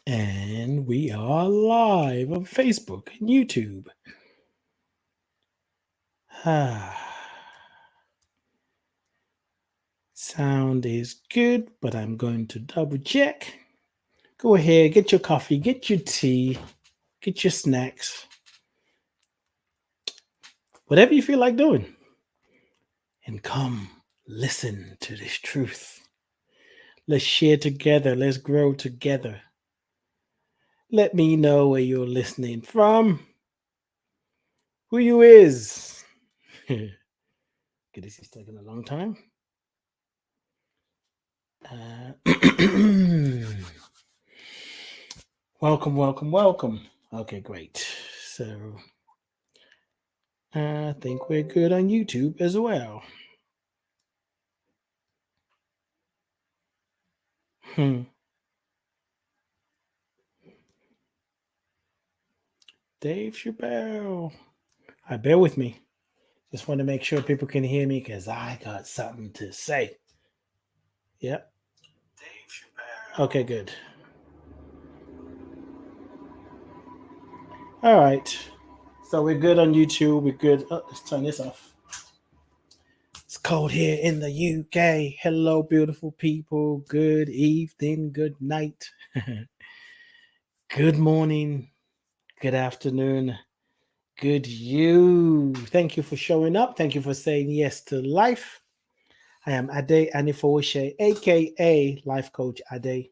And we are live on Facebook and YouTube. Sound is good, but I'm going to double check. Go ahead, get your coffee, get your tea, get your snacks, whatever you feel like doing. And come listen to this truth. Let's share together, let's grow together. Let me know where you're listening from, who you is. Okay, this is taking a long time. Welcome. Okay, great. So I think we're good on YouTube as well. Dave Chappelle. Bear with me. Just want to make sure people can hear me because I got something to say. Yep. Dave Chappelle. Okay, good. All right. So we're good on YouTube. We're good. Oh, let's turn this off. It's cold here in the UK. Hello, beautiful people. Good evening. Good night. Good morning. Good afternoon. Good you. Thank you for showing up. Thank you for saying yes to life. I am Ade Anifowoshe, aka Life Coach Ade,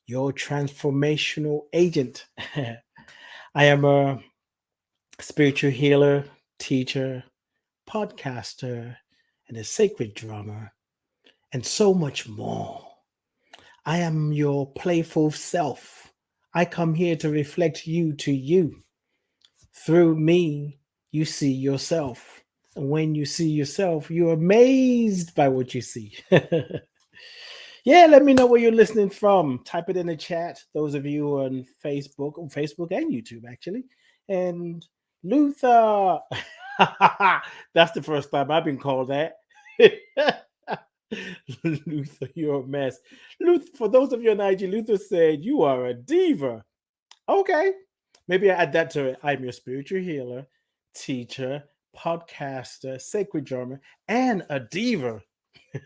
your transformational agent. I am a spiritual healer, teacher, podcaster, and a sacred drummer, and so much more. I am your playful self. I come here to reflect you to you. Through me, you see yourself. And when you see yourself, you're amazed by what you see. Yeah, let me know where you're listening from. Type it in the chat. Those of you on Facebook and YouTube, actually. And Luther. That's the first time I've been called that. Luther, you're a mess. Luther, for those of you on IG, Luther said, you are a diva. Okay. Maybe I add that to it. I'm your spiritual healer, teacher, podcaster, sacred drummer, and a diva.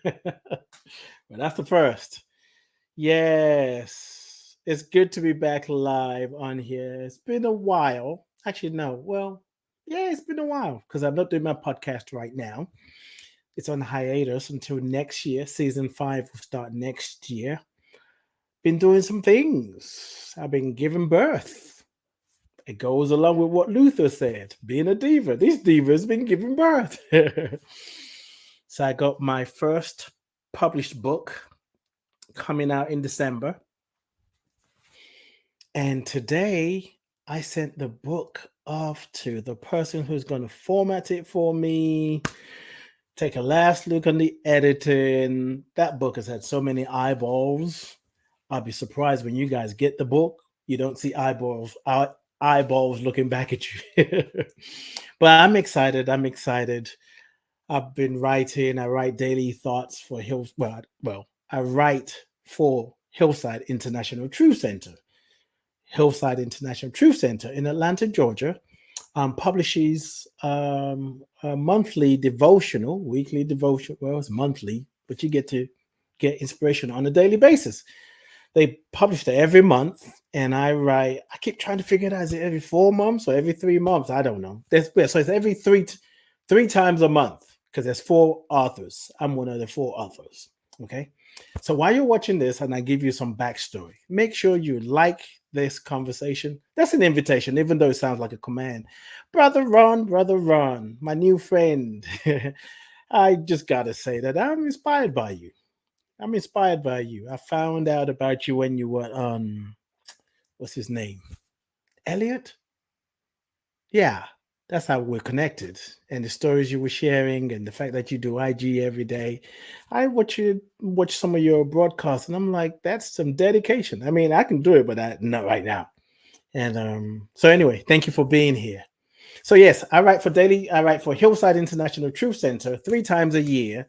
Well, that's the first. Yes. It's good to be back live on here. It's been a while. Actually, no. Well, yeah, it's been a while because I'm not doing my podcast right now. It's on hiatus until next year. Season 5 will start next year. Been doing some things. I've been giving birth. It goes along with what Luther said, being a diva. These divas been giving birth. So I got my first published book coming out in December. And today I sent the book off to the person who's going to format it for me, take a last look on the editing. That book has had so many eyeballs. I'll be surprised when you guys get the book. You don't see eyeballs looking back at you. But I'm excited. I've been writing. I write daily thoughts for I write for Hillside International Truth Center. Hillside International Truth Center in Atlanta, Georgia, publishes a monthly devotional, weekly devotion. Well, it's monthly, but you get to get inspiration on a daily basis. They publish it every month, and I write. I keep trying to figure it out. Is it every 4 months or every 3 months? I don't know. So it's every three times a month because there's 4 authors. I'm one of the 4 authors. Okay. So while you're watching this, and I give you some backstory, make sure you like this conversation. That's an invitation, even though it sounds like a command. Brother Ron, my new friend. I just gotta say that I'm inspired by you. I found out about you when you were on, what's his name? Elliot? Yeah, that's how we're connected. And the stories you were sharing and the fact that you do IG every day. I watch some of your broadcasts and I'm like, that's some dedication. I mean, I can do it, but not right now. And so anyway, thank you for being here. So yes, I write for Hillside International Truth Center 3 times a year.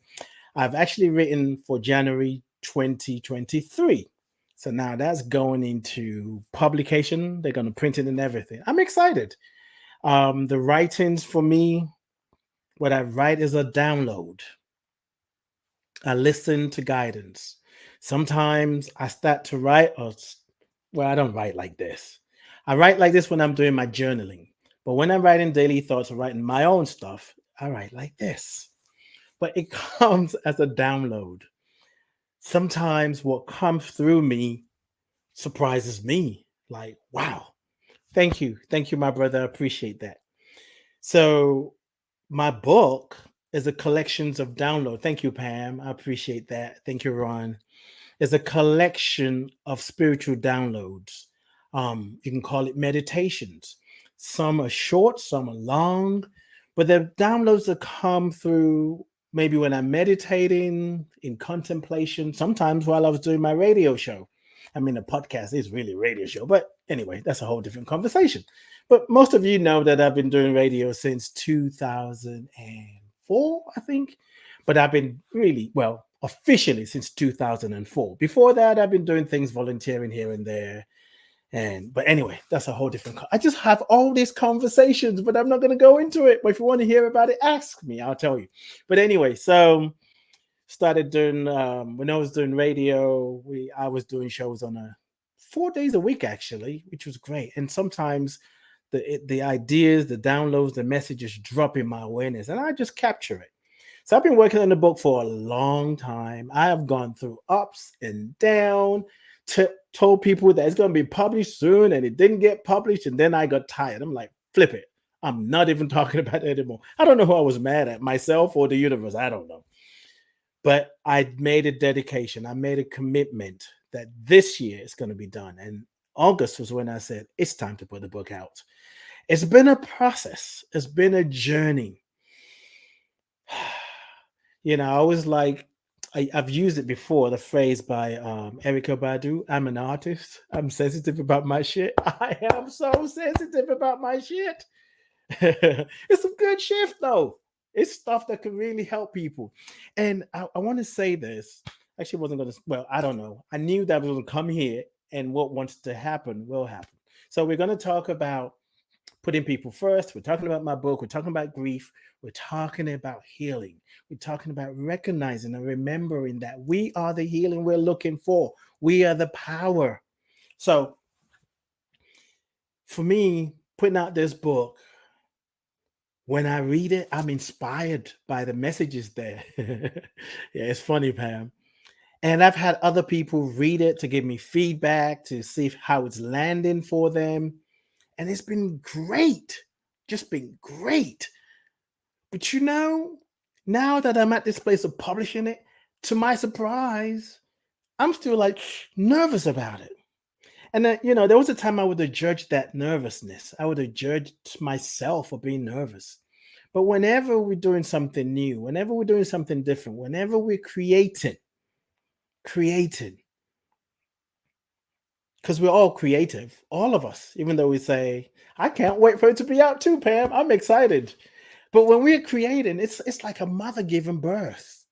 I've actually written for January 2023. So now that's going into publication. They're going to print it and everything. I'm excited. The writings for me, what I write is a download. I listen to guidance. Sometimes I start to write, well, I don't write like this. I write like this when I'm doing my journaling. But when I'm writing daily thoughts or writing my own stuff, I write like this. But it comes as a download. Sometimes what comes through me surprises me. Like, wow. Thank you. Thank you, my brother. I appreciate that. So my book is a collections of download. Thank you, Pam. I appreciate that. Thank you, Ron. Is a collection of spiritual downloads. You can call it meditations. Some are short, some are long, but the downloads that come through maybe when I'm meditating, in contemplation, sometimes while I was doing my radio show. I mean, a podcast is really a radio show, but anyway, that's a whole different conversation. But most of you know that I've been doing radio since 2004, I think. But I've been really, well, officially since 2004. Before that, I've been doing things volunteering here and there. But anyway, that's a whole different. I just have all these conversations, but I'm not going to go into it. But if you want to hear about it, ask me. I'll tell you. But anyway, so started doing when I was doing radio. I was doing shows on 4 days a week actually, which was great. And sometimes the ideas, the downloads, the messages drop in my awareness, and I just capture it. So I've been working on the book for a long time. I have gone through ups and down, told people that it's going to be published soon, and it didn't get published. And then I got tired. I'm like, flip it. I'm not even talking about it anymore. I don't know who I was mad at, myself or the universe. I don't know. But I made a dedication. I made a commitment that this year it's going to be done. And August was when I said, it's time to put the book out. It's been a process. It's been a journey. I was like, I've used it before, the phrase by Erykah Badu, I'm an artist. I'm sensitive about my shit. I am so sensitive about my shit. It's some good shit, though. It's stuff that can really help people. And I want to say this. Actually, wasn't going to, well, I don't know. I knew that we would come here and what wants to happen will happen. So we're going to talk about putting people first. We're talking about my book. We're talking about grief. We're talking about healing. We're talking about recognizing and remembering that we are the healing we're looking for. We are the power. So for me, putting out this book, when I read it, I'm inspired by the messages there. Yeah, it's funny, Pam. And I've had other people read it to give me feedback, to see how it's landing for them. And it's been great. Just been great. But now that I'm at this place of publishing it, to my surprise, I'm still like nervous about it. And then, there was a time I would have judged that nervousness. I would have judged myself for being nervous. But whenever we're doing something new, whenever we're doing something different, whenever we're creating, because we're all creative, all of us, even though we say, I can't wait for it to be out too, Pam. I'm excited. But when we're creating, it's like a mother giving birth.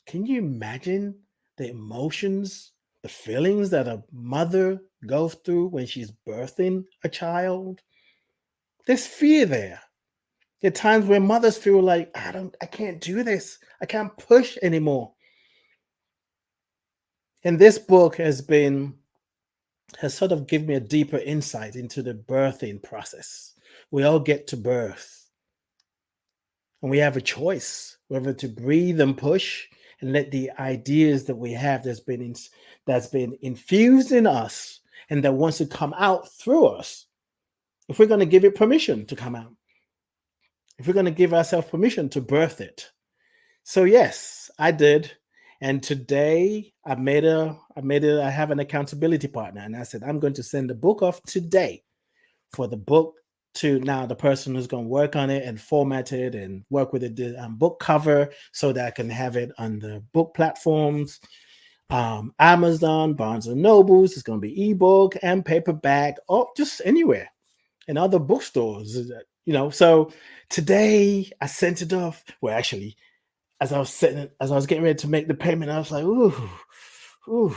Can you imagine the emotions, the feelings that a mother goes through when she's birthing a child? There's fear there. There are times where mothers feel like, I can't do this. I can't push anymore. And this book has sort of given me a deeper insight into the birthing process. We all get to birth. And we have a choice whether to breathe and push and let the ideas that we have that's been infused in us and that wants to come out through us, if we're going to give it permission to come out, if we're going to give ourselves permission to birth it. So yes, I did. And today I have an accountability partner. And I said, I'm going to send the book off today for the book to now the person who's going to work on it and format it and work with the book cover so that I can have it on the book platforms, Amazon, Barnes and Nobles. It's going to be ebook and paperback, or just anywhere, and other bookstores. So today I sent it off. Well, actually, as I was getting ready to make the payment, I was like, ooh.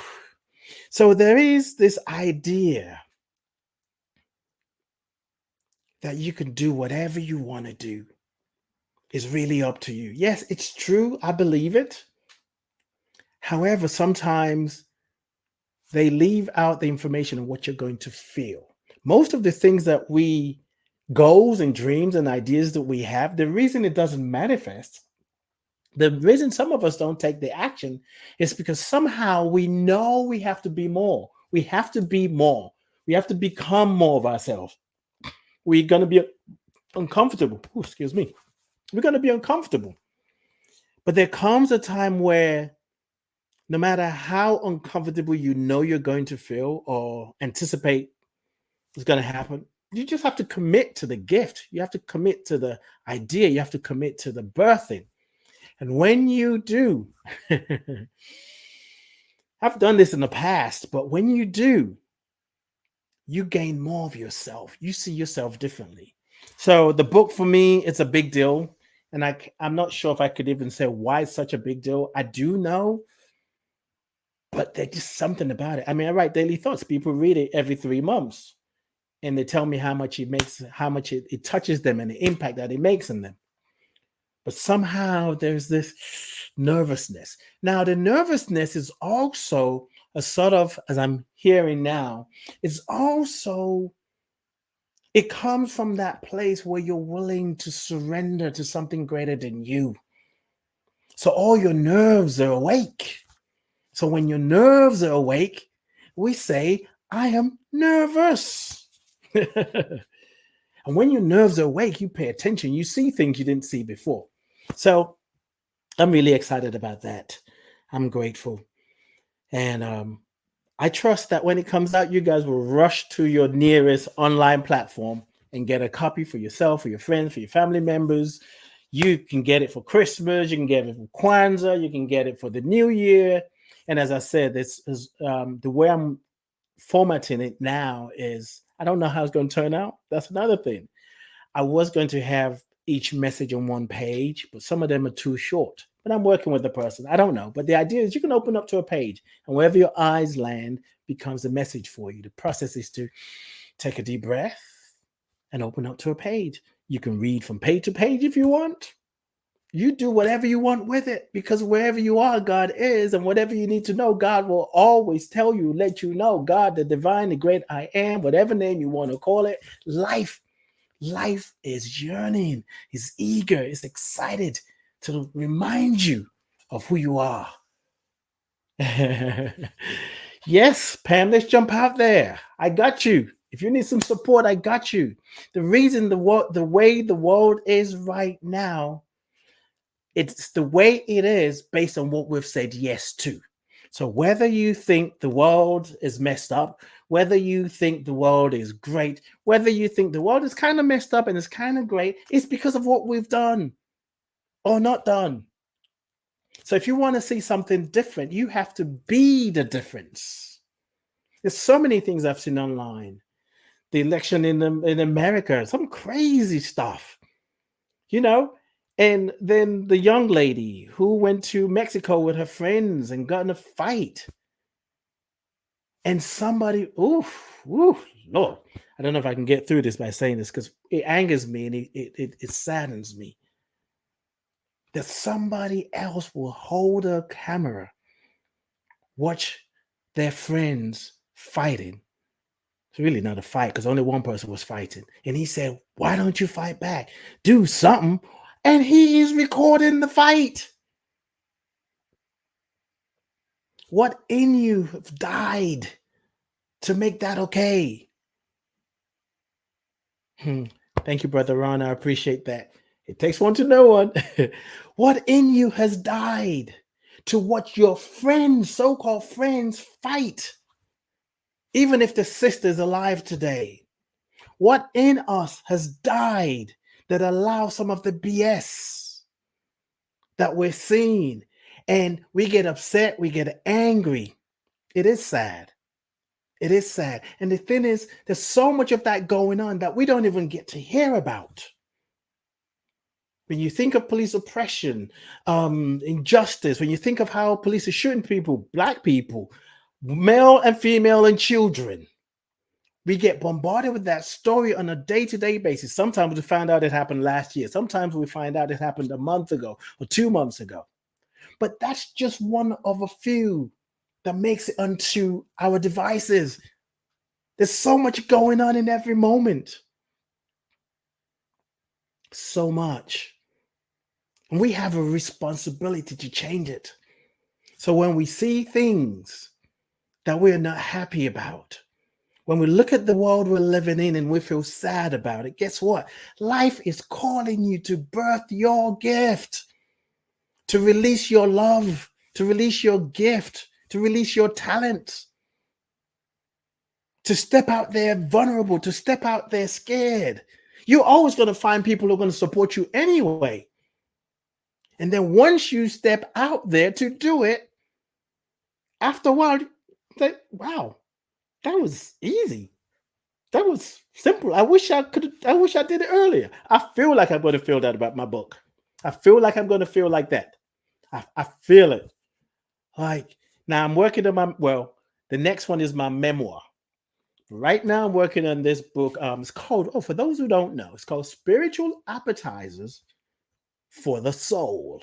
So there is this idea that you can do whatever you want to do. It's really up to you. Yes, it's true. I believe it. However, sometimes they leave out the information on what you're going to feel. Most of the things that we goals and dreams and ideas that we have, the reason it doesn't manifest, the reason some of us don't take the action is because somehow we know we have to be more. We have to be more. We have to become more of ourselves. We're going to be uncomfortable. Ooh, excuse me. We're going to be uncomfortable. But there comes a time where no matter how uncomfortable you know you're going to feel or anticipate is going to happen, you just have to commit to the gift. You have to commit to the idea. You have to commit to the birthing. And when you do, I've done this in the past, but when you do, you gain more of yourself. You see yourself differently. So the book for me, it's a big deal. And I'm not sure if I could even say why it's such a big deal. I do know, but there's just something about it. I mean, I write daily thoughts. People read it every 3 months and they tell me how much it makes, how much it touches them and the impact that it makes in them. But somehow there's this nervousness. Now, the nervousness is also a sort of, as I'm hearing now, it's also, it comes from that place where you're willing to surrender to something greater than you. So all your nerves are awake. So when your nerves are awake, we say, I am nervous. And when your nerves are awake, you pay attention. You see things you didn't see before. So I'm really excited about that. I'm grateful. And I trust that when it comes out, you guys will rush to your nearest online platform and get a copy for yourself, for your friends, for your family members. You can get it for Christmas. You can get it for Kwanzaa. You can get it for the New Year. And as I said, this is the way I'm formatting it now is I don't know how it's going to turn out. That's another thing. I was going to have each message on one page, but some of them are too short. But I'm working with the person. I don't know. But the idea is you can open up to a page, and wherever your eyes land becomes a message for you. The process is to take a deep breath and open up to a page. You can read from page to page if you want. You do whatever you want with it, because wherever you are, God is, and whatever you need to know, God will always tell you, let you know. God, the divine, the great I am, whatever name you want to call it, life is yearning, is eager, is excited to remind you of who you are. Yes, Pam, let's jump out there. I got you. If you need some support, I got you. The reason the way the world is right now, it's the way it is based on what we've said yes to. So whether you think the world is messed up, whether you think the world is great, whether you think the world is kind of messed up and it's kind of great, it's because of what we've done or not done. So if you want to see something different, you have to be the difference. There's so many things I've seen online. The election in America, some crazy stuff, you know. And then the young lady who went to Mexico with her friends and got in a fight. And somebody, oof, Lord, I don't know if I can get through this by saying this because it angers me and it saddens me that somebody else will hold a camera, watch their friends fighting. It's really not a fight because only one person was fighting. And he said, why don't you fight back? Do something. And he is recording the fight. What in you have died to make that okay? Thank you, Brother Ron. I appreciate that. It takes one to know one. What in you has died to watch your friends, so-called friends, fight? Even if the sister's alive today. What in us has died that allows some of the BS that we're seeing? And we get upset, we get angry. It is sad. It is sad. And the thing is, there's so much of that going on that we don't even get to hear about. When you think of police oppression, injustice, when you think of how police are shooting people, black people, male and female and children. We get bombarded with that story on a day-to-day basis. Sometimes we find out it happened last year. Sometimes we find out it happened a month ago or 2 months ago. But that's just one of a few that makes it onto our devices. There's so much going on in every moment. So much. And we have a responsibility to change it. So when we see things that we're not happy about, when we look at the world we're living in and we feel sad about it, guess what? Life is calling you to birth your gift, to release your love, to release your gift, to release your talent, to step out there vulnerable, to step out there scared. You're always going to find people who are going to support you anyway. And then once you step out there to do it, after a while, wow, that was easy. That was simple. I wish I did it earlier. I feel like I'm going to feel that about my book. I feel like I'm going to feel like that. I feel it. Like now I'm working on the next one is my memoir. Right now I'm working on this book. It's called, for those who don't know, it's called Spiritual Appetizers for the Soul.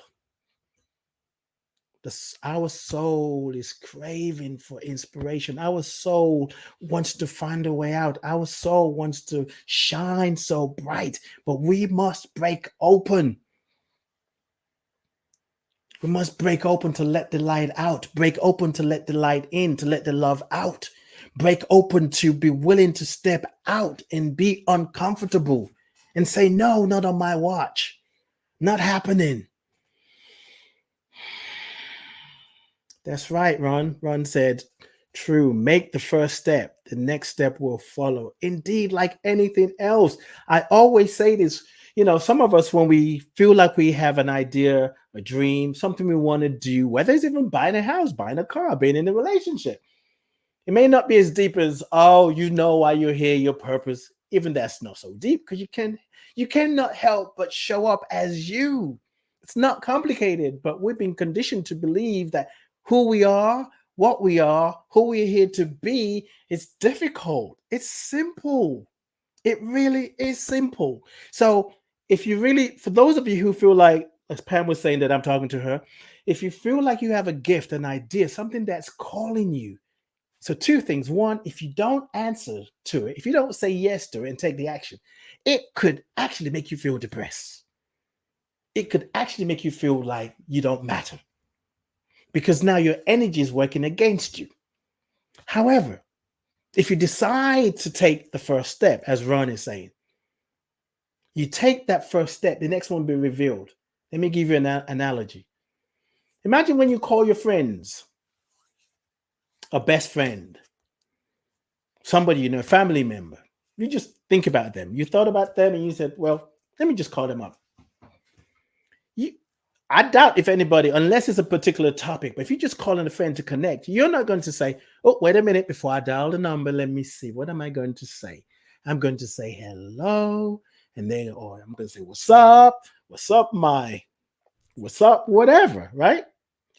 Our soul is craving for inspiration. Our soul wants to find a way out. Our soul wants to shine so bright, but we must break open. We must break open to let the light out, break open to let the light in, to let the love out, break open to be willing to step out and be uncomfortable and say, no, not on my watch, not happening. That's right, Ron. Ron said, true. Make the first step. The next step will follow. Indeed, like anything else. I always say this, some of us, when we feel like we have an idea, a dream, something we want to do, whether it's even buying a house, buying a car, being in a relationship, it may not be as deep as, you know why you're here, your purpose. Even that's not so deep because you cannot help but show up as you. It's not complicated, but we've been conditioned to believe that who we are, what we are, who we're here to be, is difficult. It's simple. It really is simple. So if you really, for those of you who feel like, as Pam was saying that I'm talking to her, if you feel like you have a gift, an idea, something that's calling you. So two things. One, if you don't answer to it, if you don't say yes to it and take the action, it could actually make you feel depressed. It could actually make you feel like you don't matter, because now your energy is working against you. However, if you decide to take the first step, as Ron is saying, you take that first step, the next one will be revealed. Let me give you an analogy. Imagine when you call your friends, a best friend, somebody, a family member. You just think about them. You thought about them and you said, well, let me just call them up. I doubt if anybody, unless it's a particular topic, but if you just calling a friend to connect, you're not going to say, oh, wait a minute, before I dial the number, let me see. What am I going to say? I'm going to say hello. And then, or I'm going to say, what's up? What's up, what's up? Whatever, right?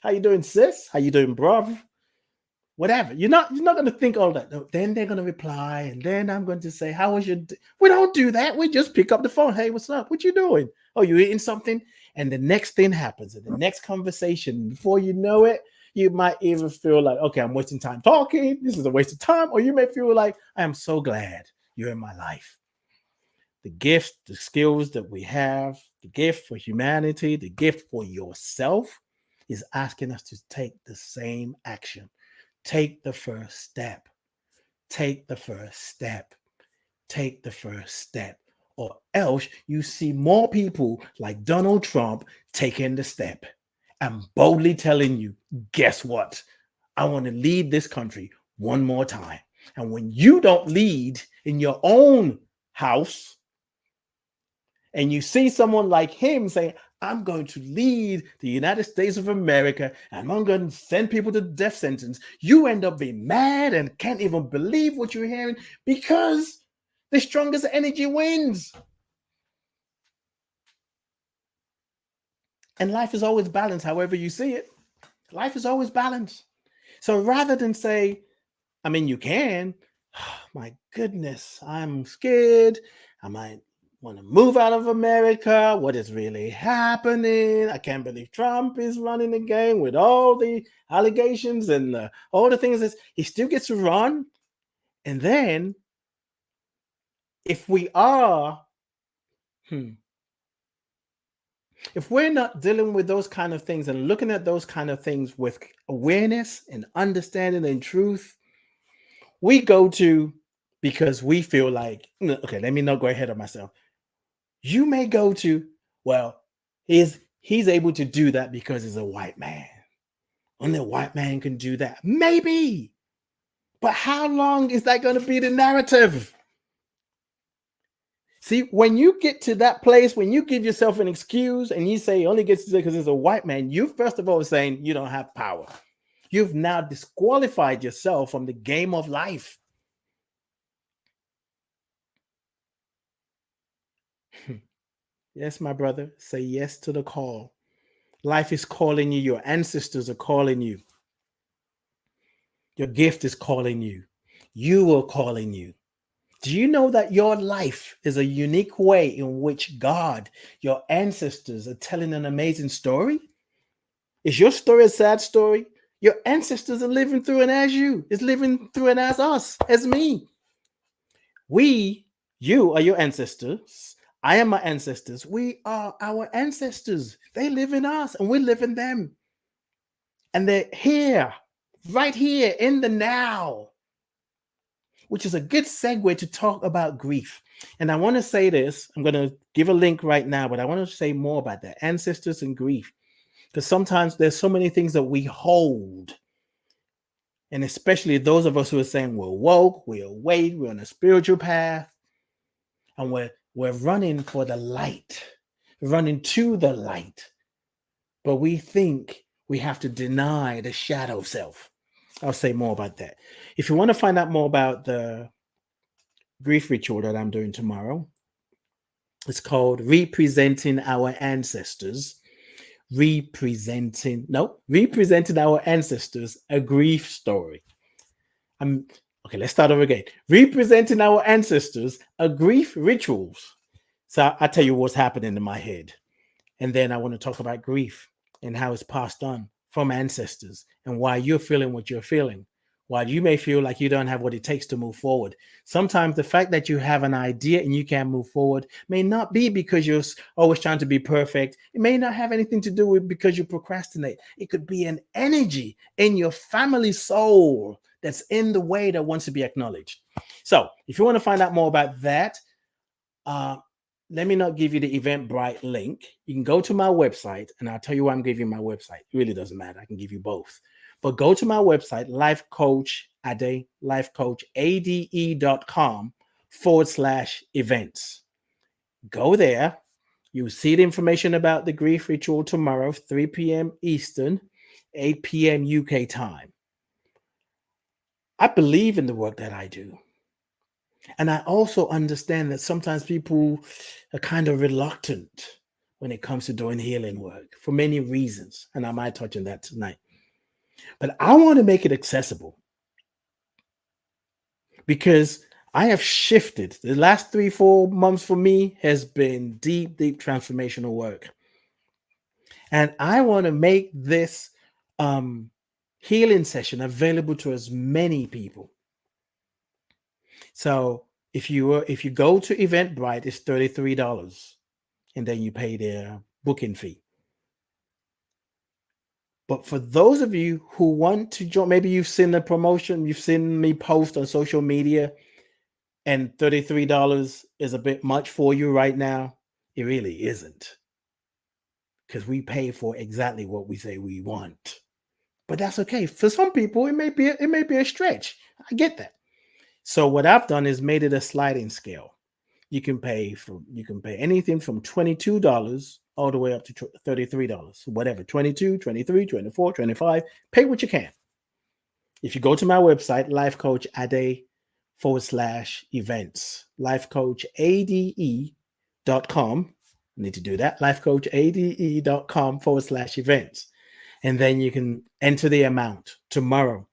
How you doing, sis? How you doing, bruv? Whatever. You're not going to think all that. No, then they're going to reply. And then I'm going to say, how was your day? We don't do that. We just pick up the phone. Hey, what's up? What you doing? Oh, you eating something? And the next thing happens in the next conversation. Before you know it, you might even feel like, okay, I'm wasting time talking. This is a waste of time. Or you may feel like, I am so glad you're in my life. The gift, the skills that we have, the gift for humanity, the gift for yourself is asking us to take the same action. Take the first step. Take the first step. Take the first step. Or else you see more people like Donald Trump taking the step and boldly telling you, guess what? I want to lead this country one more time. And when you don't lead in your own house and you see someone like him saying, I'm going to lead the United States of America and I'm going to send people to death sentence, you end up being mad and can't even believe what you're hearing because the strongest energy wins. And life is always balanced, however you see it. Life is always balanced. So rather than say, I mean, you can, my goodness, I'm scared. I might want to move out of America. What is really happening? I can't believe Trump is running again with all the allegations and all the things that he still gets to run. And then if we are, if we're not dealing with those kind of things and looking at those kind of things with awareness and understanding and truth, we go to, because we feel like, okay, let me not go ahead of myself. You may go to, well, he's able to do that because he's a white man. Only a white man can do that. Maybe. But how long is that going to be the narrative? See, when you get to that place, when you give yourself an excuse and you say he only gets to do it because he's a white man, you first of all are saying you don't have power. You've now disqualified yourself from the game of life. Yes, my brother, say yes to the call. Life is calling you. Your ancestors are calling you. Your gift is calling you. You are calling you. Do you know that your life is a unique way in which God, your ancestors, are telling an amazing story? Is your story a sad story? Your ancestors are living through and as you, is living through and as us, as me. You are your ancestors. I am my ancestors. We are our ancestors. They live in us and we live in them. And they're here, right here in the now, which is a good segue to talk about grief. And I want to say this, I'm going to give a link right now, but I want to say more about that, ancestors and grief. Because sometimes there's so many things that we hold. And especially those of us who are saying we're woke, we're awake, we're on a spiritual path, and we're running for the light, running to the light. But we think we have to deny the shadow self. I'll say more about that. If you want to find out more about the grief ritual that I'm doing tomorrow, it's called Representing Our Ancestors. Representing Our Ancestors, a grief story. Okay, let's start over again. Representing Our Ancestors, a grief rituals. So I'll tell you what's happening in my head. And then I want to talk about grief and how it's passed on from ancestors and why you're feeling what you're feeling. While you may feel like you don't have what it takes to move forward, sometimes the fact that you have an idea and you can't move forward may not be because you're always trying to be perfect. It may not have anything to do with because you procrastinate. It could be an energy in your family soul that's in the way that wants to be acknowledged. So if you want to find out more about that, let me not give you the Eventbrite link. You can go to my website and I'll tell you why I'm giving you my website. It really doesn't matter. I can give you both. But go to my website, lifecoachade.com/events. Go there. You'll see the information about the grief ritual tomorrow, 3 p.m. Eastern, 8 p.m. UK time. I believe in the work that I do. And I also understand that sometimes people are kind of reluctant when it comes to doing healing work for many reasons. And I might touch on that tonight. But I want to make it accessible because I have shifted. The last 3-4 months for me has been deep transformational work. And I want to make this healing session available to as many people. So if you go to Eventbrite, it's $33, and then you pay their booking fee. But for those of you who want to join, maybe you've seen the promotion, you've seen me post on social media, and $33 is a bit much for you right now. It really isn't, because we pay for exactly what we say we want. But that's okay. For some people, it may be a stretch. I get that. So what I've done is made it a sliding scale. You can pay anything from $22 all the way up to $33, whatever, 22, 23, 24, 25, pay what you can. If you go to my website, lifecoachade.com/events, lifecoachade.com, I need to do that, lifecoachade.com/events. And then you can enter the amount tomorrow.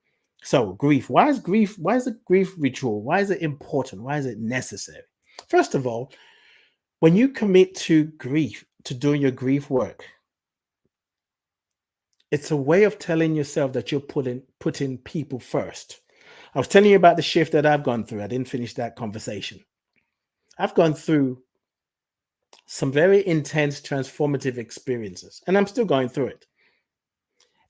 So grief. Why is grief? Why is the grief ritual? Why is it important? Why is it necessary? First of all, when you commit to grief, to doing your grief work, it's a way of telling yourself that you're putting people first. I was telling you about the shift that I've gone through. I didn't finish that conversation. I've gone through some very intense transformative experiences, and I'm still going through it.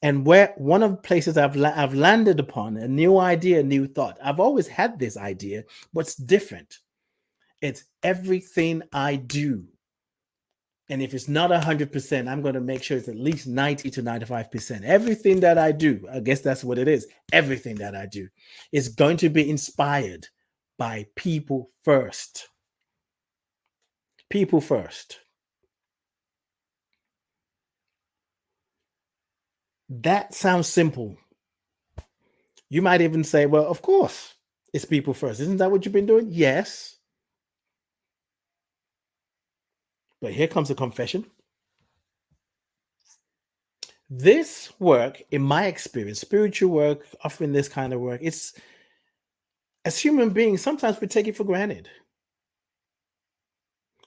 And where one of the places I've landed upon a new idea, a new thought. I've always had this idea, but it's different. It's everything I do. And if it's not 100%, I'm going to make sure it's at least 90 to 95%. Everything that I do, I guess that's what it is. Everything that I do is going to be inspired by people first. People first. That sounds simple. You might even say, well, of course, it's people first. Isn't that what you've been doing? Yes. But here comes a confession. This work, in my experience, spiritual work, offering this kind of work, it's as human beings, sometimes we take it for granted.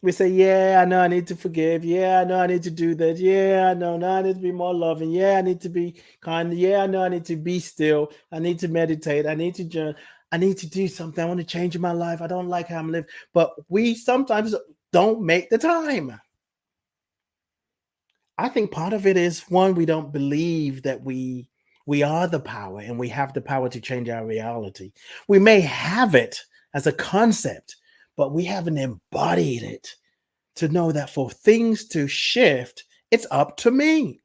We say, yeah, I know I need to forgive. Yeah, I know I need to do that. Yeah, I know now I need to be more loving. Yeah, I need to be kind. Yeah, I know I need to be still. I need to meditate. I need to journal. I need to do something. I want to change my life. I don't like how I'm living. But we sometimes don't make the time. I think part of it is one, we don't believe that we are the power and we have the power to change our reality. We may have it as a concept, but we haven't embodied it to know that for things to shift, it's up to me.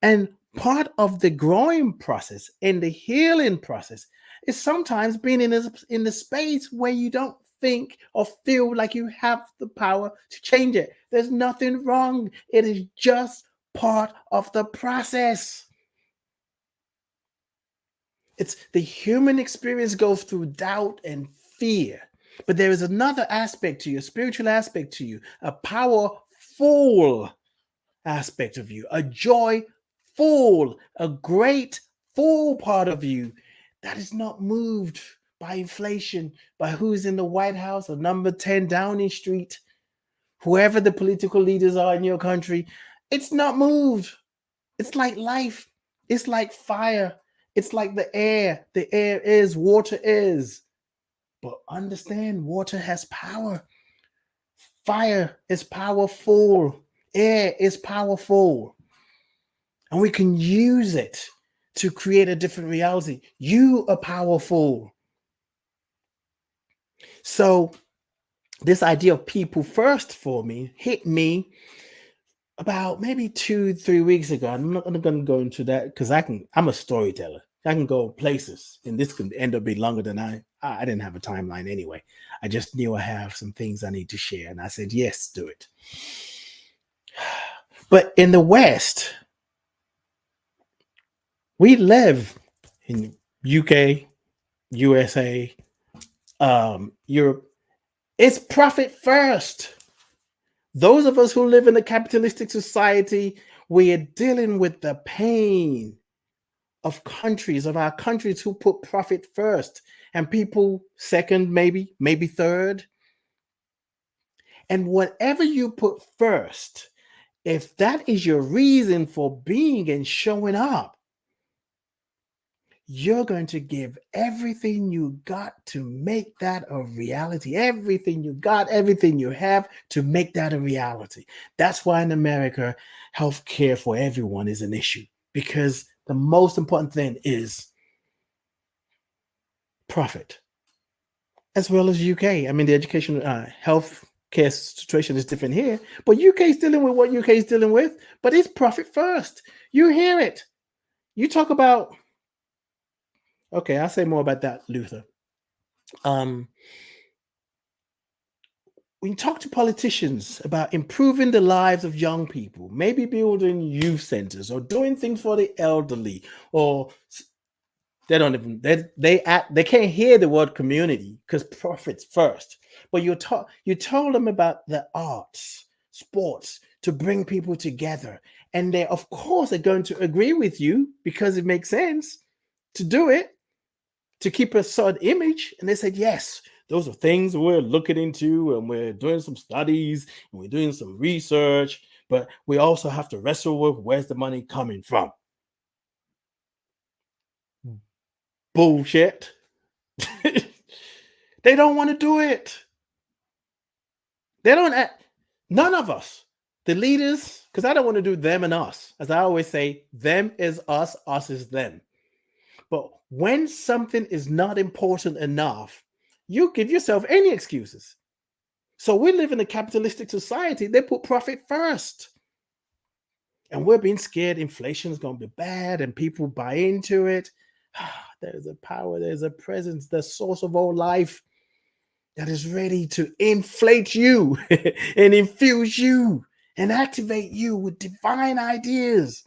And part of the growing process and the healing process is sometimes being in the space where you don't think or feel like you have the power to change it. There's nothing wrong. It is just part of the process. It's the human experience goes through doubt and fear. But there is another aspect to you, a spiritual aspect to you, a powerful aspect of you, a joyful, a great full part of you that is not moved by inflation, by who's in the White House or number 10 Downing Street, whoever the political leaders are in your country. It's not moved. It's like life. It's like fire. It's like the air. The air is, water is. But understand, water has power. Fire is powerful. Air is powerful. And we can use it to create a different reality. You are powerful. So this idea of people first for me hit me about maybe 2-3 weeks ago. I'm not going to go into that because I'm a storyteller. I can go places, and this could end up being longer than I didn't have a timeline anyway. I just knew I have some things I need to share, and I said yes, do it. But in the West, we live in UK, USA, Europe. It's profit first. Those of us who live in a capitalistic society, we are dealing with the pain of our countries who put profit first and people second, maybe third. And whatever you put first, if that is your reason for being and showing up, you're going to give everything you got to make that a reality. Everything you got, everything you have to make that a reality. That's why in America, healthcare for everyone is an issue, because the most important thing is profit, as well as UK. I mean, the education, health care situation is different here, but UK is dealing with what UK is dealing with, but it's profit first. You hear it. You talk about, okay, I'll say more about that, Luther. When you talk to politicians about improving the lives of young people, maybe building youth centers or doing things for the elderly, or they don't even they can't hear the word community because profits first. But you told them about the arts, sports to bring people together, and they of course are going to agree with you because it makes sense to do it. to keep a certain image. And they said, yes, those are things we're looking into, and we're doing some studies and we're doing some research, but we also have to wrestle with where's the money coming from. Bullshit. They don't want to do it. They don't, none of us, the leaders, because I don't want to do them and us. As I always say, them is us is them. But when something is not important enough, you give yourself any excuses. So we live in a capitalistic society. They put profit first. And we're being scared inflation is going to be bad and people buy into it. There's a power, there's a presence, the source of all life that is ready to inflate you and infuse you and activate you with divine ideas.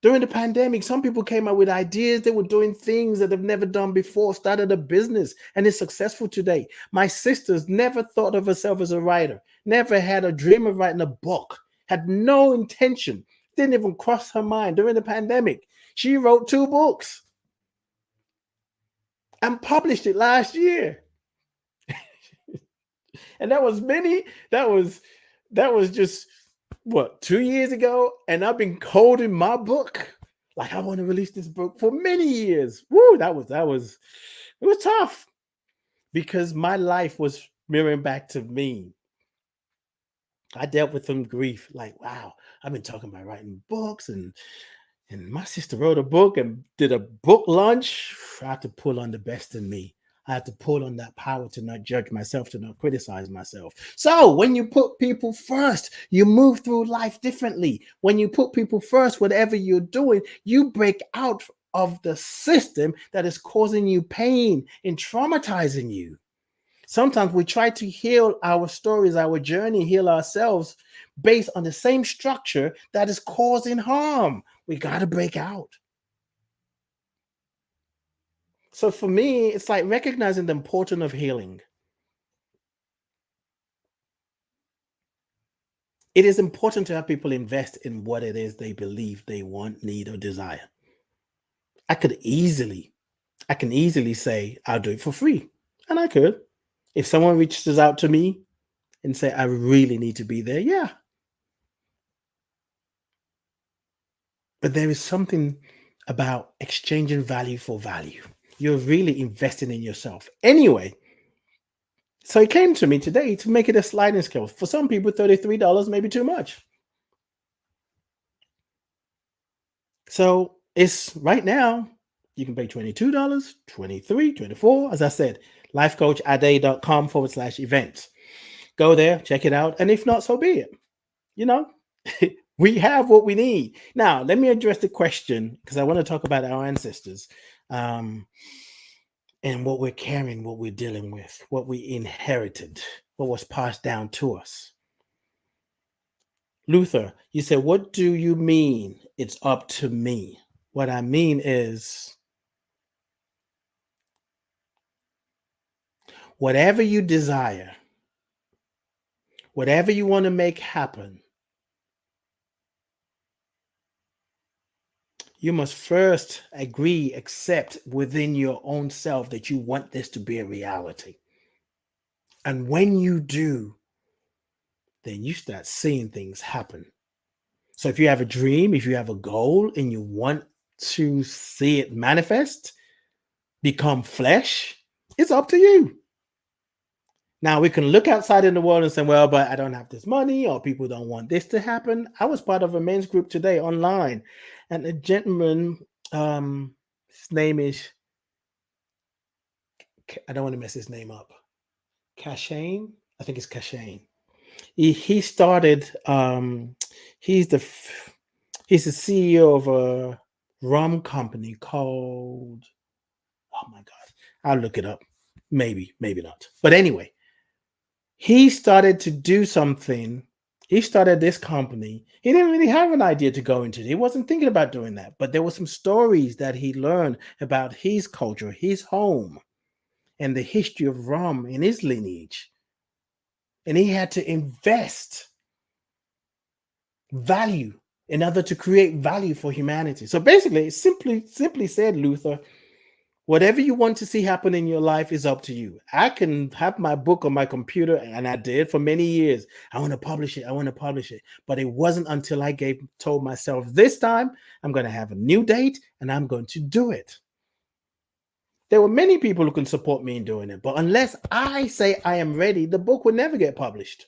During the pandemic, some people came up with ideas. They were doing things that they've never done before, started a business, and is successful today. My sister's never thought of herself as a writer, never had a dream of writing a book, had no intention, didn't even cross her mind during the pandemic. She wrote 2 books and published it last year. And that was just what, 2 years ago, and I've been holding my book like I want to release this book for many years. Woo, it was tough because my life was mirroring back to me. I dealt with some grief, like, wow, I've been talking about writing books, and my sister wrote a book and did a book launch. I had to pull on the best in me. I had to pull on that power to not judge myself, to not criticize myself. So when you put people first, you move through life differently. When you put people first, whatever you're doing, you break out of the system that is causing you pain and traumatizing you. Sometimes we try to heal our stories, our journey, heal ourselves based on the same structure that is causing harm. We got to break out. So for me, it's like recognizing the importance of healing. It is important to have people invest in what it is they believe they want, need, or desire. I can easily say, I'll do it for free. And I could. If someone reaches out to me and say, I really need to be there, yeah. But there is something about exchanging value for value. You're really investing in yourself. Anyway, so it came to me today to make it a sliding scale. For some people, $33 may be too much. So it's right now, you can pay $22, $23, $24. As I said, lifecoachade.com/events. Go there, check it out. And if not, so be it. You know, we have what we need. Now, let me address the question, because I want to talk about our ancestors and what we're carrying, what we're dealing with, what we inherited, what was passed down to us. Luther, you said, what do you mean it's up to me? What I mean is, whatever you desire, whatever you want to make happen, you must first agree, accept within your own self that you want this to be a reality. And when you do, then you start seeing things happen. So if you have a dream, if you have a goal, and you want to see it manifest, become flesh, it's up to you. Now, we can look outside in the world and say, well, but I don't have this money, or people don't want this to happen. I was part of a men's group today online, and a gentleman, his name is, I don't want to mess his name up, Kashane. I think it's Kashane. He started, he's the CEO of a rum company called, oh my God, I'll look it up. Maybe not. But anyway, he started to do something. He started this company. He didn't really have an idea to go into it. He wasn't thinking about doing that. But there were some stories that he learned about his culture, his home, and the history of rum in his lineage. And he had to invest value in order to create value for humanity. So basically, simply said, Luther, Whatever you want to see happen in your life is up to you. I can have my book on my computer, and I did for many years. I want to publish it. I want to publish it. But it wasn't until I told myself this time I'm going to have a new date and I'm going to do it. There were many people who can support me in doing it, but unless I say I am ready, the book will never get published.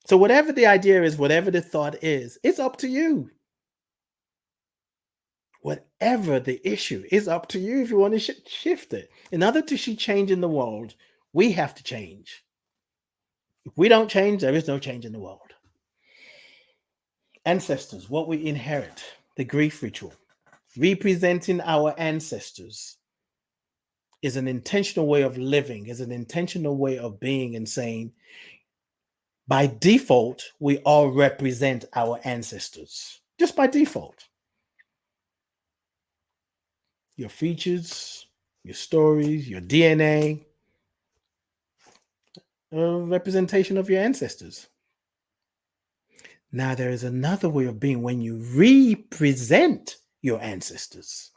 So whatever the idea is, whatever the thought is, it's up to you. Whatever the issue is up to you if you want to shift it. In order to see change in the world, we have to change. If we don't change, there is no change in the world. Ancestors, what we inherit, the grief ritual, representing our ancestors is an intentional way of living, is an intentional way of being and saying, by default, we all represent our ancestors, just by default. Your features, your stories, your DNA, a representation of your ancestors. Now, there is another way of being when you represent your ancestors.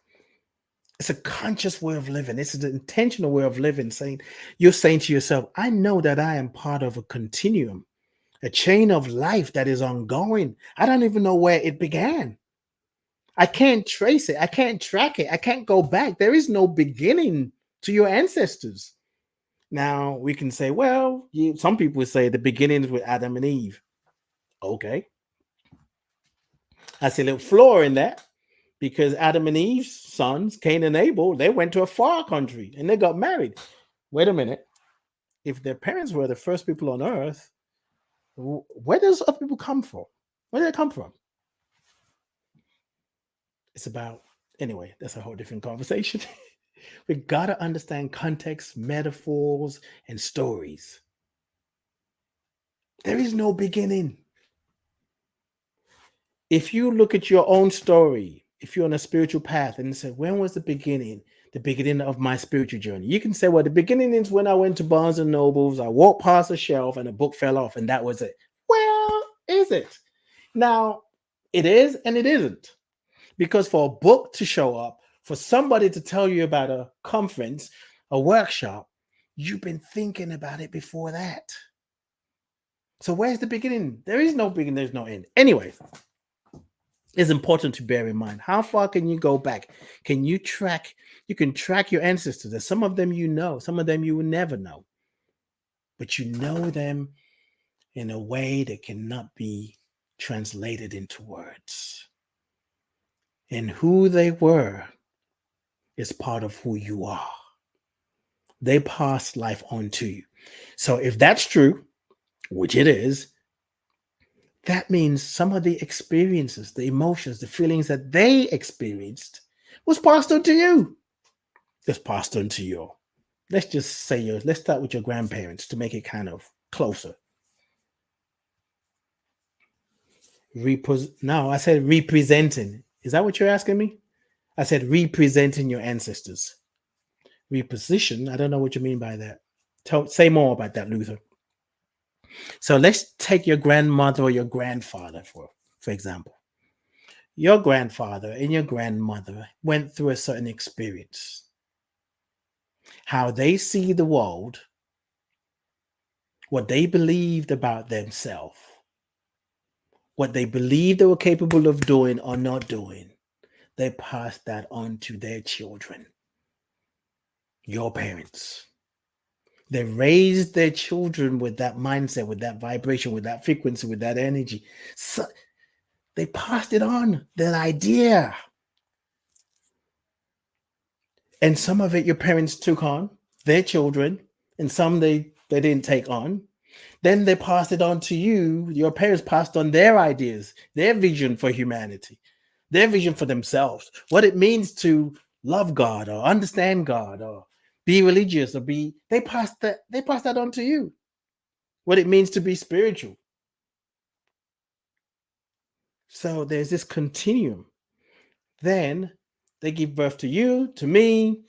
It's a conscious way of living. It's an intentional way of living, you're saying to yourself, I know that I am part of a continuum, a chain of life that is ongoing. I don't even know where it began. I can't trace it. I can't track it. I can't go back. There is no beginning to your ancestors. Now, we can say, well, some people would say the beginnings with Adam and Eve. Okay. I see a little flaw in that because Adam and Eve's sons, Cain and Abel, they went to a far country and they got married. Wait a minute. If their parents were the first people on earth, where does other people come from? Where did they come from? It's about, anyway, that's a whole different conversation. We got to understand context, metaphors, and stories. There is no beginning. If you look at your own story, if you're on a spiritual path and say, when was the beginning of my spiritual journey? You can say, well, the beginning is when I went to Barnes and Nobles, I walked past a shelf and a book fell off and that was it. Well, is it? Now, it is and it isn't. Because for a book to show up, for somebody to tell you about a conference, a workshop, you've been thinking about it before that. So where's the beginning? There is no beginning, there's no end. Anyway, it's important to bear in mind. How far can you go back? Can you track? You can track your ancestors. There's some of them you know, some of them you will never know. But you know them in a way that cannot be translated into words. And who they were is part of who you are. They passed life on to you. So if that's true, which it is, that means some of the experiences, the emotions, the feelings that they experienced was passed on to you. Just passed on to you. Let's just say let's start with your grandparents to make it kind of closer. Now I said representing. Is that what you're asking me? I said representing your ancestors. Reposition. I don't know what you mean by that. Say more about that, Luther. So let's take your grandmother or your grandfather, for example. Your grandfather and your grandmother went through a certain experience. How they see the world, what they believed about themselves, what they believed they were capable of doing or not doing, they passed that on to their children, your parents. They raised their children with that mindset, with that vibration, with that frequency, with that energy. So they passed it on, that idea. And some of it your parents took on, their children, and some they didn't take on. Then they passed it on to you. Your parents passed on their ideas, their vision for humanity, their vision for themselves, what it means to love God or understand God or be religious or they passed that on to you. What it means to be spiritual. So there's this continuum. Then they give birth to you, to me.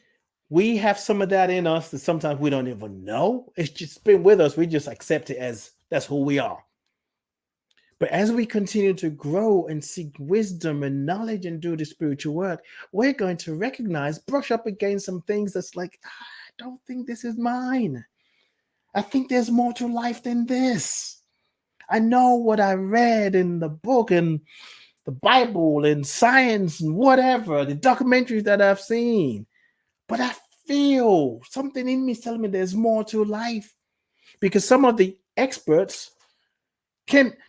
We have some of that in us that sometimes we don't even know. It's just been with us. We just accept it as that's who we are. But as we continue to grow and seek wisdom and knowledge and do the spiritual work, we're going to recognize, brush up against some things that's like, I don't think this is mine. I think there's more to life than this. I know what I read in the book and the Bible and science and whatever, the documentaries that I've seen, but I feel something in me is telling me there's more to life, because some of the experts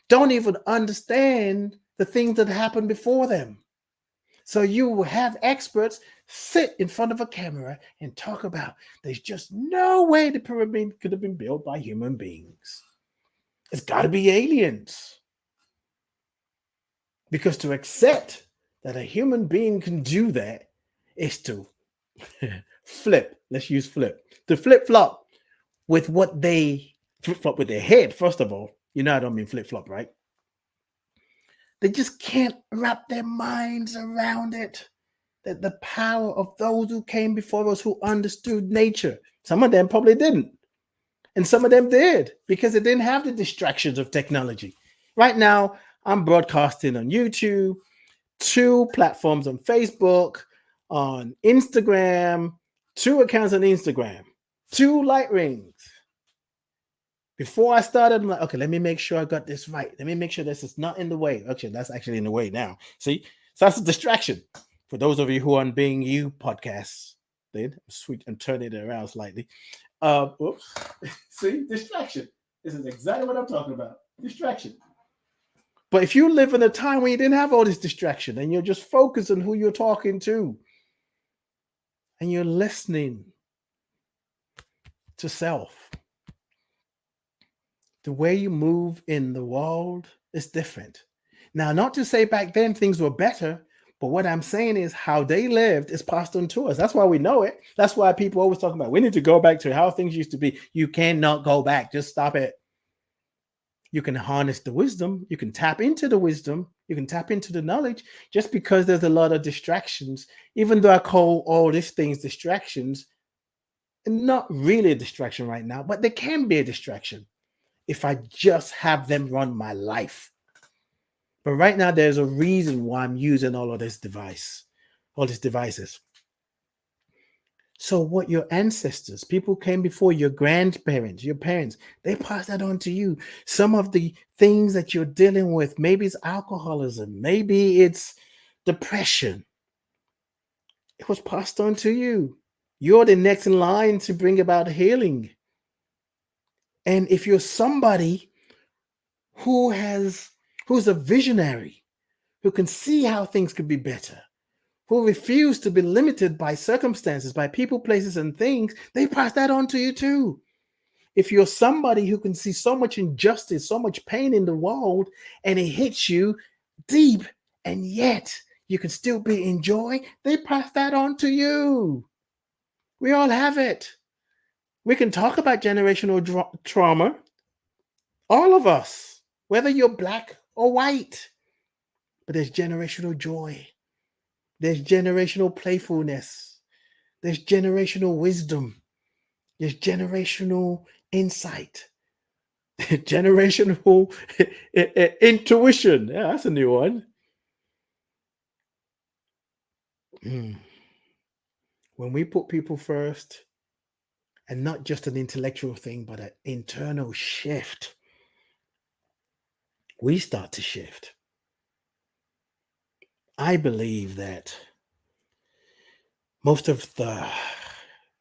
don't even understand the things that happened before them. So you have experts sit in front of a camera and talk about there's just no way the pyramid could have been built by human beings. It's got to be aliens. Because to accept that a human being can do that is to flip. Let's use flip. To flip-flop with what they flip-flop with their head, first of all. You know I don't mean flip-flop, right? They just can't wrap their minds around it. That the power of those who came before us, who understood nature. Some of them probably didn't. And some of them did, because they didn't have the distractions of technology. Right now, I'm broadcasting on YouTube, 2 platforms on Facebook, on Instagram, 2 accounts on Instagram, 2 light rings. Before I started, I'm like, okay, let me make sure I got this right. Let me make sure this is not in the way. Actually, that's actually in the way now. See? So that's a distraction. For those of you who are on Being You podcasts, then sweet and turn it around slightly. Oops. See? Distraction. This is exactly what I'm talking about. Distraction. But if you live in a time when you didn't have all this distraction and you're just focused on who you're talking to and you're listening to self, the way you move in the world is different. Now, not to say back then things were better, but what I'm saying is how they lived is passed on to us. That's why we know it. That's why people always talk about we need to go back to how things used to be. You cannot go back. Just stop it. You can harness the wisdom. You can tap into the wisdom. You can tap into the knowledge. Just because there's a lot of distractions, even though I call all these things distractions, and not really a distraction right now, but they can be a distraction if I just have them run my life. But right now, there's a reason why I'm using all these devices. So what your ancestors, people came before, your grandparents, your parents, they passed that on to you. Some of the things that you're dealing with, maybe it's alcoholism, maybe it's depression. It was passed on to you. You're the next in line to bring about healing. And if you're somebody who's a visionary, who can see how things could be better, who refuse to be limited by circumstances, by people, places, and things, they pass that on to you too. If you're somebody who can see so much injustice, so much pain in the world, and it hits you deep, and yet you can still be in joy, they pass that on to you. We all have it. We can talk about generational trauma, all of us, whether you're black or white, but there's generational joy. There's generational playfulness. There's generational wisdom. There's generational insight. Generational intuition. Yeah, that's a new one. When we put people first, and not just an intellectual thing, but an internal shift, we start to shift. I believe that most of the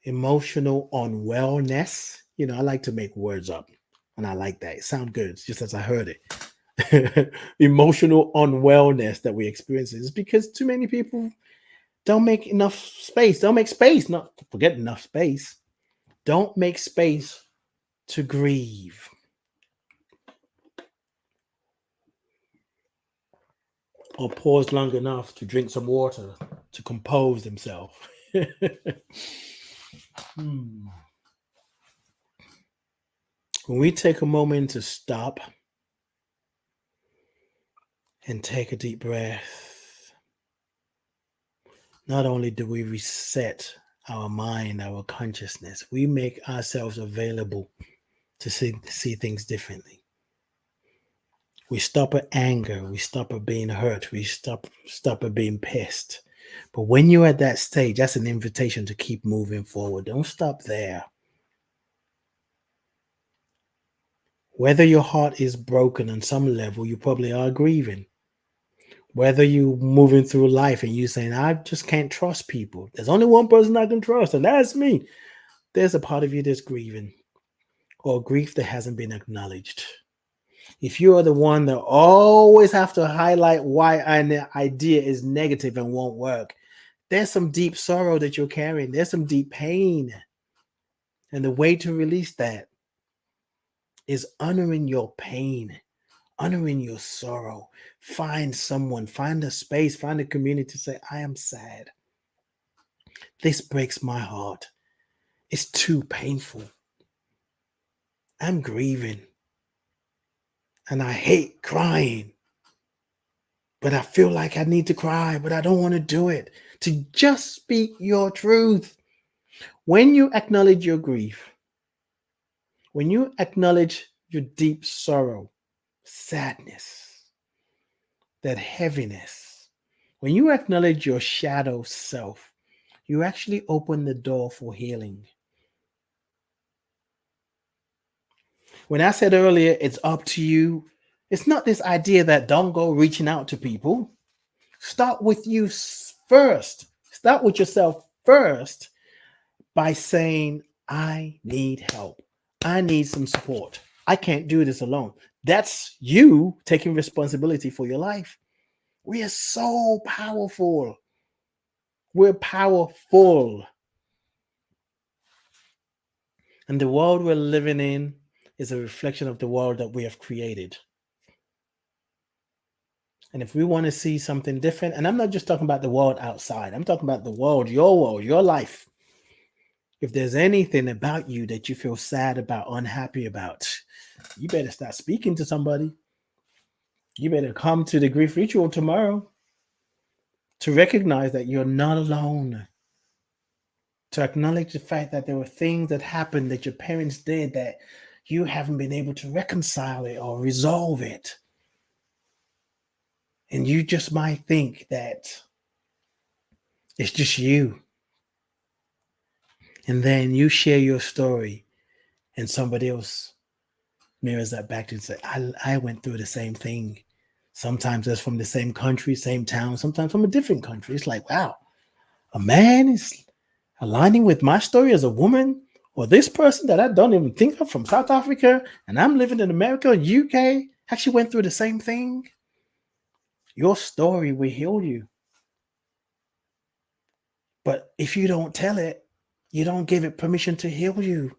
emotional unwellness, I like to make words up, and I like that. It sounds good, it's just as I heard it. Emotional unwellness that we experience is because too many people don't make enough space. Don't make space, not forget enough space. Don't make space to grieve. Or pause long enough to drink some water to compose themselves. When we take a moment to stop and take a deep breath, not only do we reset our mind, our consciousness, we make ourselves available to see things differently. We stop at anger. We stop at being hurt. We stop at being pissed. But when you're at that stage, that's an invitation to keep moving forward. Don't stop there. Whether your heart is broken on some level, you probably are grieving. Whether you're moving through life and you're saying, I just can't trust people. There's only one person I can trust, and that's me. There's a part of you that's grieving, or grief that hasn't been acknowledged. If you are the one that always have to highlight why an idea is negative and won't work, there's some deep sorrow that you're carrying. There's some deep pain. And the way to release that is honoring your pain, honoring your sorrow. Find someone, find a space, find a community to say, I am sad. This breaks my heart. It's too painful. I'm grieving. And I hate crying. But I feel like I need to cry, but I don't want to do it. To just speak your truth. When you acknowledge your grief, when you acknowledge your deep sorrow, sadness, that heaviness, when you acknowledge your shadow self, you actually open the door for healing. When I said earlier, it's up to you, it's not this idea that don't go reaching out to people. Start with you first. Start with yourself first by saying, I need help. I need some support. I can't do this alone. That's you taking responsibility for your life. We are so powerful. We're powerful. And the world we're living in is a reflection of the world that we have created. And if we want to see something different, and I'm not just talking about the world outside, I'm talking about the world, your life. If there's anything about you that you feel sad about, unhappy about, you better start speaking to somebody. You better come to the grief ritual tomorrow to recognize that you're not alone. To acknowledge the fact that there were things that happened that your parents did that you haven't been able to reconcile it or resolve it. And you just might think that it's just you. And then you share your story and somebody else mirrors that back to you and say, I went through the same thing. Sometimes that's from the same country, same town, sometimes from a different country. It's like, wow, a man is aligning with my story as a woman, or this person that I don't even think of from South Africa, and I'm living in America, UK, actually went through the same thing. Your story will heal you. But if you don't tell it, you don't give it permission to heal you.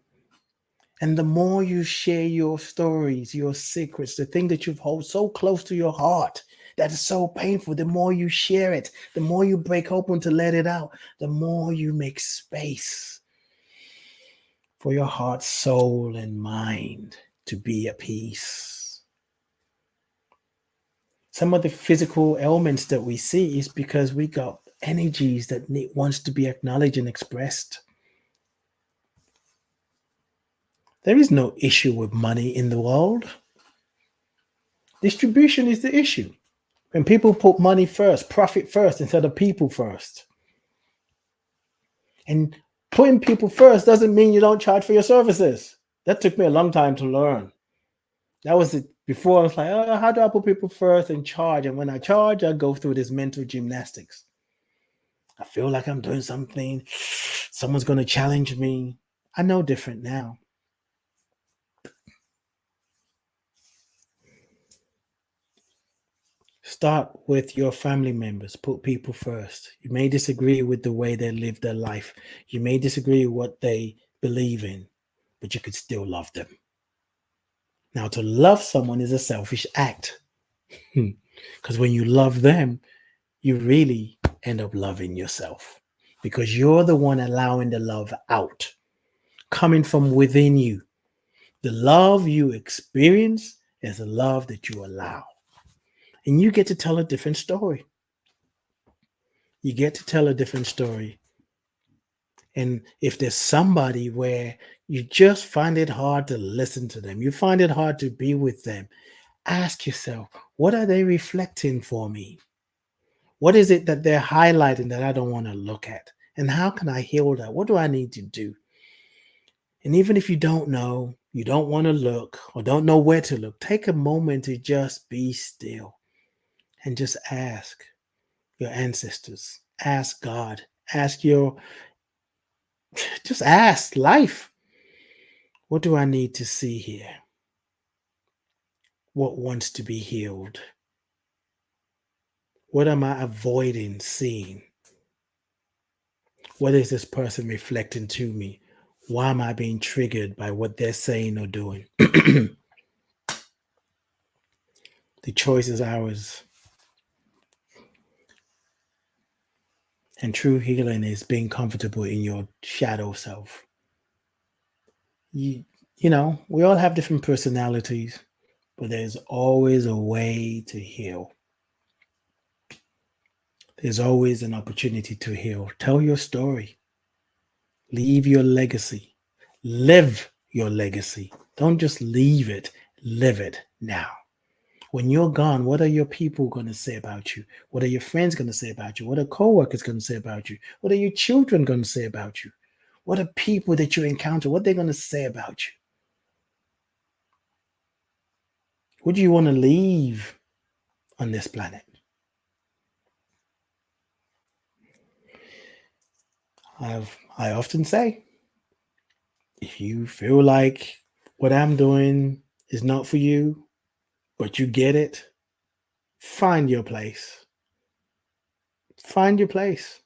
And the more you share your stories, your secrets, the thing that you've held so close to your heart, that is so painful, the more you share it, the more you break open to let it out, the more you make space for your heart, soul, and mind to be at peace. Some of the physical ailments that we see is because we got energies that wants to be acknowledged and expressed. There is no issue with money in the world. Distribution is the issue. When people put money first, profit first, instead of people first. And putting people first doesn't mean you don't charge for your services. That took me a long time to learn. That was it. Before I was like, oh, how do I put people first and charge? And when I charge, I go through this mental gymnastics. I feel like I'm doing something. Someone's going to challenge me. I know different now. Start with your family members. Put people first. You may disagree with the way they live their life. You may disagree with what they believe in, but you could still love them. Now, to love someone is a selfish act. Because when you love them, you really end up loving yourself. Because you're the one allowing the love out, coming from within you. The love you experience is the love that you allow. And you get to tell a different story. You get to tell a different story. And if there's somebody where you just find it hard to listen to them, you find it hard to be with them, Ask yourself, what are they reflecting for me? What is it that they're highlighting that I don't want to look at? And how can I heal that? What do I need to do? And even if you don't know, you don't want to look or don't know where to look, take a moment to just be still and just ask your ancestors, ask God, ask just ask life. What do I need to see here? What wants to be healed? What am I avoiding seeing? What is this person reflecting to me? Why am I being triggered by what they're saying or doing? The choice is ours. And true healing is being comfortable in your shadow self. You, we all have different personalities, but there's always a way to heal. There's always an opportunity to heal. Tell your story. Leave your legacy. Live your legacy. Don't just leave it, live it now. When you're gone, what are your people going to say about you? What are your friends going to say about you? What are coworkers going to say about you? What are your children going to say about you? What are people that you encounter? What are they going to say about you? What do you want to leave on this planet? I often say, if you feel like what I'm doing is not for you, but you get it, find your place. Find your place.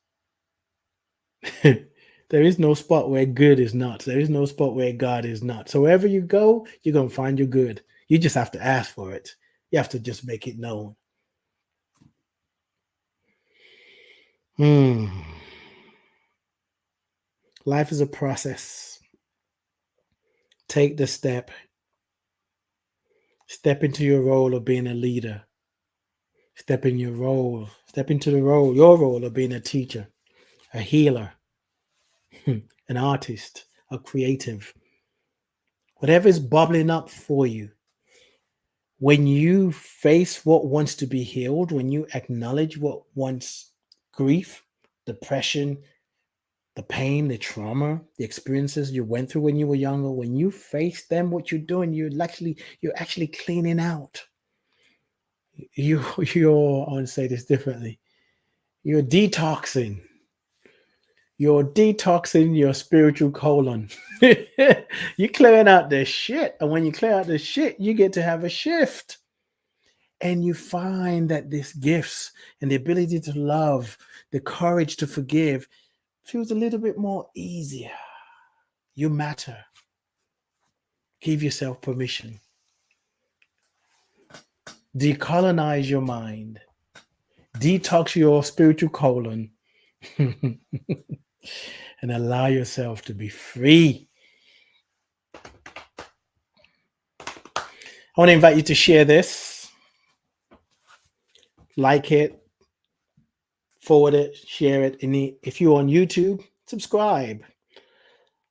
There is no spot where good is not. There is no spot where God is not. So wherever you go, you're going to find your good. You just have to ask for it. You have to just make it known. Life is a process. Take the step. Step into your role of being a leader. Step in your role. Step into your role of being a teacher, a healer, an artist, a creative. Whatever is bubbling up for you, when you face what wants to be healed, when you acknowledge what wants grief, depression, the pain, the trauma, the experiences you went through when you were younger, when you face them, what you're doing, you're actually cleaning out. You're I want to say this differently. You're detoxing. You're detoxing your spiritual colon. You're clearing out the shit. And when you clear out the shit, you get to have a shift. And you find that these gifts and the ability to love, the courage to forgive feels a little bit more easier. You matter. Give yourself permission. Decolonize your mind. Detox your spiritual colon. And allow yourself to be free. I want to invite you to share this. Like it. Forward it. Share it. If you're on YouTube, subscribe.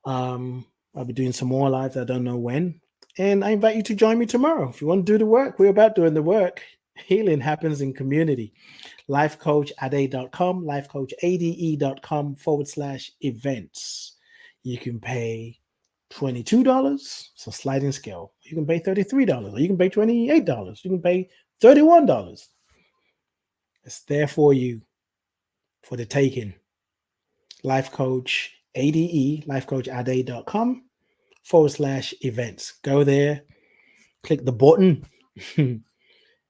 I'll be doing some more lives. I don't know when. And I invite you to join me tomorrow. If you want to do the work, we're about doing the work. Healing happens in community. Lifecoachade.com, lifecoachade.com/events. You can pay $22. It's a sliding scale. You can pay $33, or you can pay $28. You can pay $31. It's there for you, for the taking. Lifecoachade, lifecoachade.com/events. Go there, click the button, and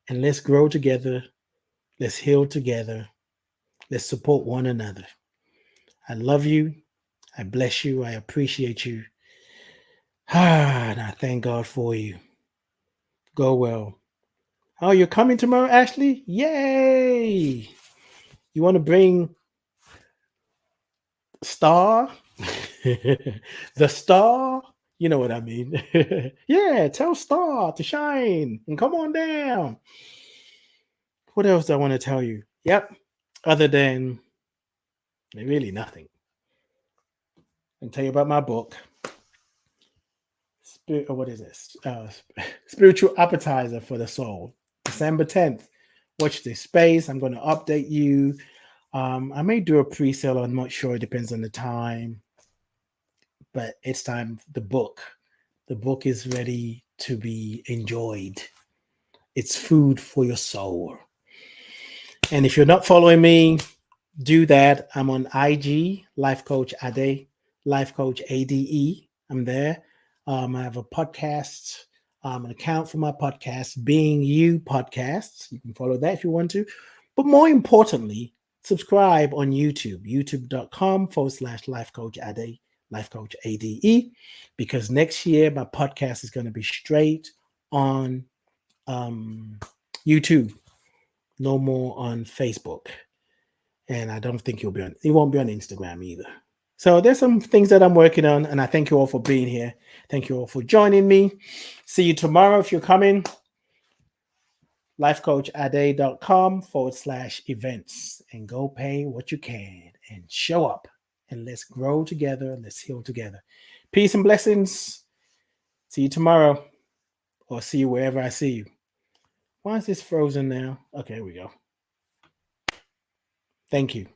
let's grow together. Let's heal together. Let's support one another. I love you. I bless you. I appreciate you. And I thank God for you. Go well. Oh, you're coming tomorrow, Ashley? Yay! You want to bring Star? The Star? You know what I mean. Yeah, tell Star to shine and come on down. What else do I want to tell you? Yep. Other than really nothing. I can tell you about my book. what is this? Spiritual appetizer for the soul. December 10th. Watch this space. I'm going to update you. I may do a pre-sale. I'm not sure. It depends on the time. But it's time. The book is ready to be enjoyed. It's food for your soul. And if you're not following me, do that. I'm on IG, Life Coach Ade, Life Coach ADE. I'm there. I have a podcast, an account for my podcast, Being You Podcasts. You can follow that if you want to. But more importantly, subscribe on YouTube, youtube.com/Life Coach Ade, Life Coach ADE, because next year my podcast is going to be straight on YouTube, no more on Facebook. And I don't think it won't be on Instagram either. So there's some things that I'm working on, and I thank you all for being here. Thank you all for joining me. See you tomorrow if you're coming. lifecoachade.com/events, and go pay what you can and show up, and let's grow together. Let's heal together. Peace and blessings. See you tomorrow, or see you wherever I see you. Why is this frozen now? Okay, here we go. Thank you.